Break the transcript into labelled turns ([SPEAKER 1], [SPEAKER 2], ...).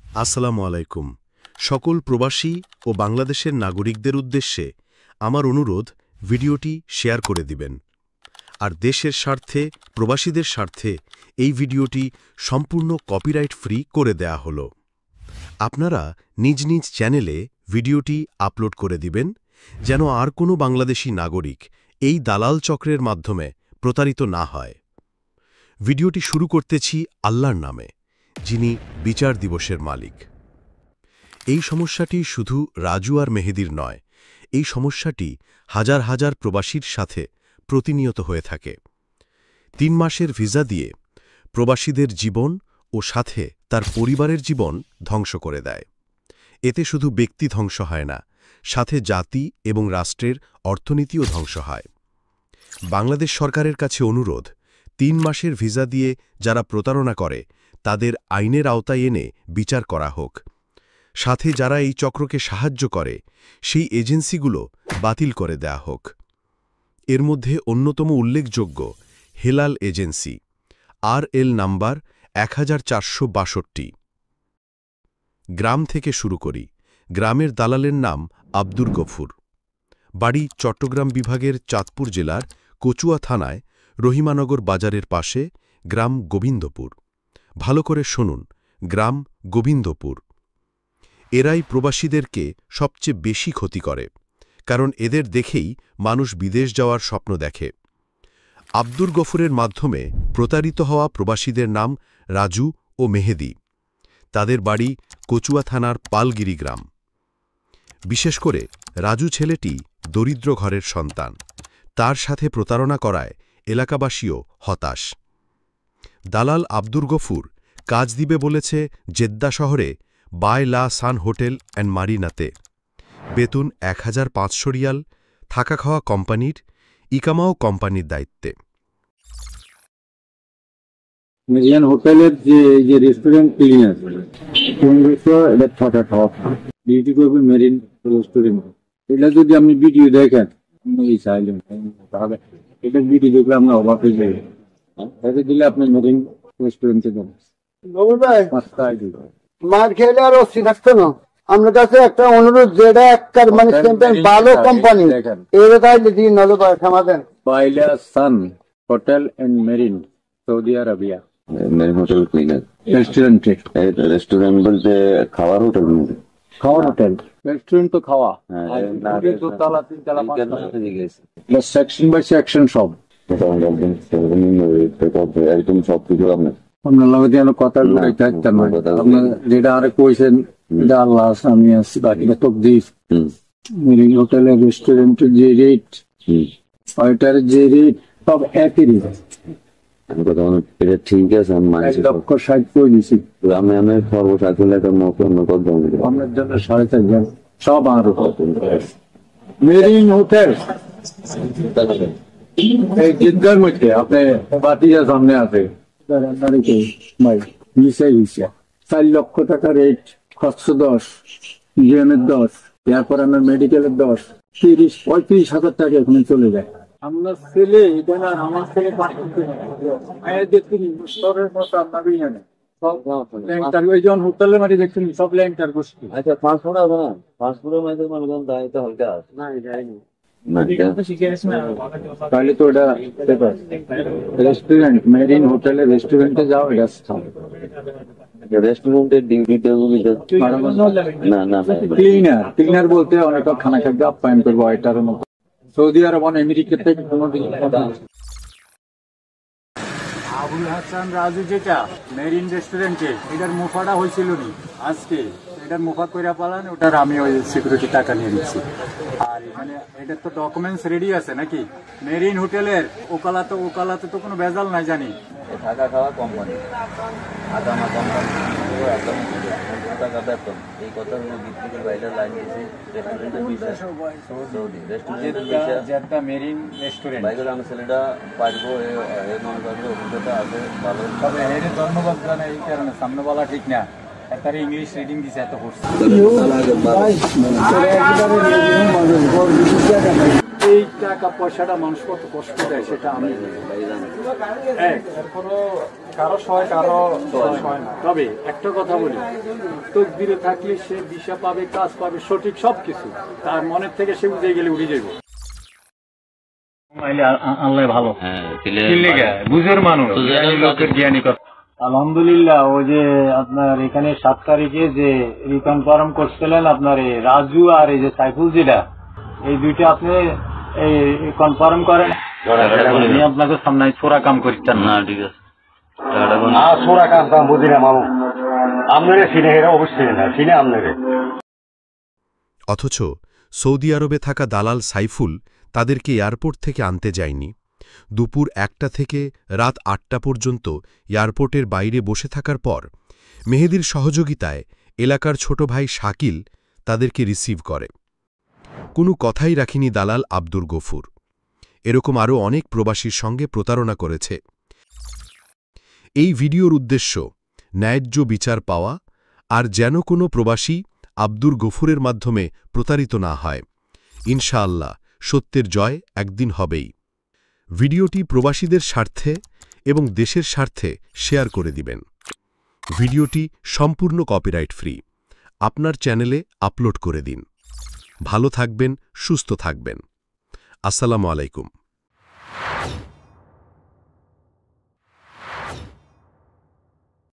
[SPEAKER 1] আসসালামু আলাইকুম। সকল প্রবাসী ও বাংলাদেশের নাগরিকদের উদ্দেশ্যে আমার অনুরোধ, ভিডিওটি শেয়ার করে দিবেন। আর দেশের স্বার্থে, প্রবাসীদের স্বার্থে এই ভিডিওটি সম্পূর্ণ কপিরাইট ফ্রি করে দেয়া হলো। আপনারা নিজ নিজ চ্যানেলে ভিডিওটি আপলোড করে দিবেন, যেন আর কোনো বাংলাদেশী নাগরিক এই দালাল চক্রের মাধ্যমে প্রতারিত না হয়। ভিডিওটি শুরু করতেছি আল্লাহর নামে, যিনি বিচার দিবসের মালিক। এই সমস্যাটি শুধু রাজু আর মেহেদির নয়, এই সমস্যাটি হাজার হাজার প্রবাসীর সাথে প্রতিনিয়ত হয়ে থাকে। ৩ মাসের ভিসা দিয়ে প্রবাসীদের জীবন ও সাথে তার পরিবারের জীবন ধ্বংস করে দেয়। এতে শুধু ব্যক্তি ধ্বংস হয় না, সাথে জাতি এবং রাষ্ট্রের অর্থনীতিও ধ্বংস হয়। বাংলাদেশ সরকারের কাছে অনুরোধ, ৩ মাসের ভিসা দিয়ে যারা প্রতারণা করে তাদের আইনের আওতায় এনে বিচার করা হোক। সাথে যারা এই চক্রকে সাহায্য করে সেই এজেন্সিগুলো বাতিল করে দেয়া হোক। এর মধ্যে অন্যতম উল্লেখযোগ্য হেলাল এজেন্সি, RL নাম্বার 1462। গ্রাম থেকে শুরু করি। গ্রামের দালালের নাম আব্দুর গফুর। বাড়ি চট্টগ্রাম বিভাগের চাঁদপুর জেলার কচুয়া থানায় রহিমানগর বাজারের পাশে, গ্রাম গোবিন্দপুর। ভালো করে শুনুন, গ্রাম গোবিন্দপুর। এরাই প্রবাসীদেরকে সবচেয়ে বেশি ক্ষতি করে, কারণ এদের দেখেই মানুষ বিদেশ যাওয়ার স্বপ্ন দেখে। আব্দুর গফুরের মাধ্যমে প্রতারিত হওয়া প্রবাসীদের নাম রাজু ও মেহেদি। তাদের বাড়ি কচুয়া থানার পালগিরি গ্রাম। বিশেষ করে রাজু ছেলেটি দরিদ্র ঘরের সন্তান। তার সাথে প্রতারণা করায় এলাকাবাসীও হতাশ। দালাল আব্দুর গফুর কাজ দিবে বলেছে জেদ্দা শহরে বাই লা সান হোটেল অ্যান্ড মারিনাতে। বেতন 1500 রিয়াল, থাকা খাওয়া কোম্পানির, ইকামাও কোম্পানির দায়িত্বে।
[SPEAKER 2] মেরিয়ান হোটেলের যে রেস্টুরেন্ট ক্লিনার, এটা থাকা খাওয়া ডিউটি করবে মেরিন রেস্টুরেন্ট। এটা যদি আপনি ভিডিও দেখেন, এটা ভিডিও দেখলে আমরা অবাক হয়ে যাই। এটা দিলে আপনি মেরিন রেস্টুরেন্টে যাবেন।
[SPEAKER 3] মার খেলে আর অস্থির থাকতো না। আপনার কাছে একটা অনুরোধ, যেটা একটা মানে ভালো কোম্পানি, এটা তাইলে দিন নলে সমাধান।
[SPEAKER 2] বাইলা sun hotel and marine, Saudi Arabia.
[SPEAKER 4] Marine hotel cleaner
[SPEAKER 2] রেস্টুরেন্টে।
[SPEAKER 4] রেস্টুরেন্ট বলতে খাওয়ার হোটেল?
[SPEAKER 2] খাওয়ার হোটেল, রেস্টুরেন্ট তো খাওয়া। দোতলা, 3তলা, 5তলা, সেকশন বাই সেকশন সব।
[SPEAKER 4] একদম সবকিছু আপনার
[SPEAKER 2] আপনার লগে যেন কথা থাকতেন না। আপনার যেটা আরে কইছেন, এটা আল্লাহ আছে, আমি আছি, বাকিটা তকদির। মেরিন হোটেলের রেস্টুরেন্টের যে রেট, ওইটার যে রেট, সব একই রেট।
[SPEAKER 4] এটা ঠিক আছে, আমি মানছি।
[SPEAKER 2] 1,60,000 করে দিছি।
[SPEAKER 4] আমি সর্বসাকুল একটা আপনার কথা
[SPEAKER 2] আপনার জন্য 4,500 সব আরো। মেরিন হোটেল এই জিদ্দার মধ্যে আপনি বাতিজা সামনে আছে, 4 লক্ষ টাকা রেট, খরচ 10, জিএমের 10, এরপর আমার মেডিকেলের 10, 30-35 হাজার টাকা এখানে চলে যায়। আমার ছেলে এটা না, আমার ছেলে হোটেলের মাটি দেখছেন, সব ল্যাংটার গোষ্ঠী।
[SPEAKER 4] আচ্ছা, পাসপোর্ট আছে না? পাসপোর্টের মধ্যে মানুষ দায়িত্ব হালকা আছে না?
[SPEAKER 2] তাহলে তো এটা রেস্টুরেন্ট, মেরিন হোটেলের রেস্টুরেন্টে যাও, এটা
[SPEAKER 4] রেস্টুরেন্টের ডিউটি না
[SPEAKER 2] ক্লিনার বলতে অনেক খানা খাদ্য আপ্যায়ন করবো, এটার মতো। সৌদি আরব, আমেরিকা থেকে আবুল হাসান রাজু যেটা মেরিন রেস্টুরেন্টে, এটার মুফাটা হয়েছিল নি আজকে, এটার মুফা কইরা পালান, ওটার আমি ওই সিকিউরিটি টাকা নিয়ে নিচ্ছি। আর মানে এটার তো ডকুমেন্টস রেডি আছে নাকি? মেরিন হোটেলের ওকালাতে তো কোনো ভেজাল নাই জানি।
[SPEAKER 4] থাকা খাওয়া কোম্পানি, আদামা কোম্পানি, একদম টাকা বেতন। এই কথা ভিত্তিতে বাইরের লাইন দিয়েছি।
[SPEAKER 2] রেস্টুরেন্ট মেরিন রেস্টুরেন্ট
[SPEAKER 4] বাইরে আমার ছেলেটা পারবো, মনে করবো অভিজ্ঞতা আছে ভালো।
[SPEAKER 2] তবে এটা ধন্যবাদ জানাই এই কারণে, সামনে বলা ঠিক না, একটা ইংলিশ রিডিং দিছে, এত করছে। এই টাকা পয়সাটা মানুষ কত কষ্ট দেয় সেটা আমি এরপরও
[SPEAKER 5] কারো সয় কারো সয় না।
[SPEAKER 2] তবে একটা কথা বলি, তকদিরে থাকলে সে দিশা পাবে, কাজ পাবে, সঠিক সবকিছু তার মনের থেকে সে উঠে গেলে উঠে যাবে। আল্লাহ ভালো,
[SPEAKER 4] হ্যাঁ
[SPEAKER 2] বুঝের মানুষ, লোকের জ্ঞানী কথা। আলহামদুলিল্লাহ, ওই যে আপনার এখানে 7 তারিখে যে রিকনফার্ম করছিলেন আপনার এই রাজু আর এই যে সাইফুল জিলা, এই দুইটা আপনি এই কনফার্ম করেন। আমি আপনাকে সামনে ছোড়া কাম করতেন
[SPEAKER 4] না, ঠিক আছে।
[SPEAKER 6] সোরা কাম বুঝি না মামু, আপনারে চিনে এরা অবশ্যই না চিনে আপনারে।
[SPEAKER 1] অথচ সৌদি আরবে থাকা দালাল সাইফুল তাদেরকে এয়ারপোর্ট থেকে আনতে যায়নি। দুপুর 1টা থেকে রাত 8টা পর্যন্ত এয়ারপোর্টের বাইরে বসে থাকার পর মেহেদীর সহযোগিতায় এলাকার ছোট ভাই শাকিল তাদেরকে রিসিভ করে। কোনো কথাই রাখেনি দালাল আব্দুর গফুর। এরকম আরও অনেক প্রবাসীর সঙ্গে প্রতারণা করেছে। এই ভিডিওর উদ্দেশ্য ন্যায্য বিচার পাওয়া, আর যেন কোনো প্রবাসী আব্দুর গফুরের মাধ্যমে প্রতারিত না হয়। ইনশাআল্লাহ সত্যের জয় একদিন হবেই। ভিডিওটি প্রবাসীদের স্বার্থে এবং দেশের স্বার্থে শেয়ার করে দিবেন। ভিডিওটি সম্পূর্ণ কপিরাইট ফ্রি। আপনার চ্যানেলে আপলোড করে দিন। ভালো থাকবেন, সুস্থ থাকবেন। আসসালামু আলাইকুম।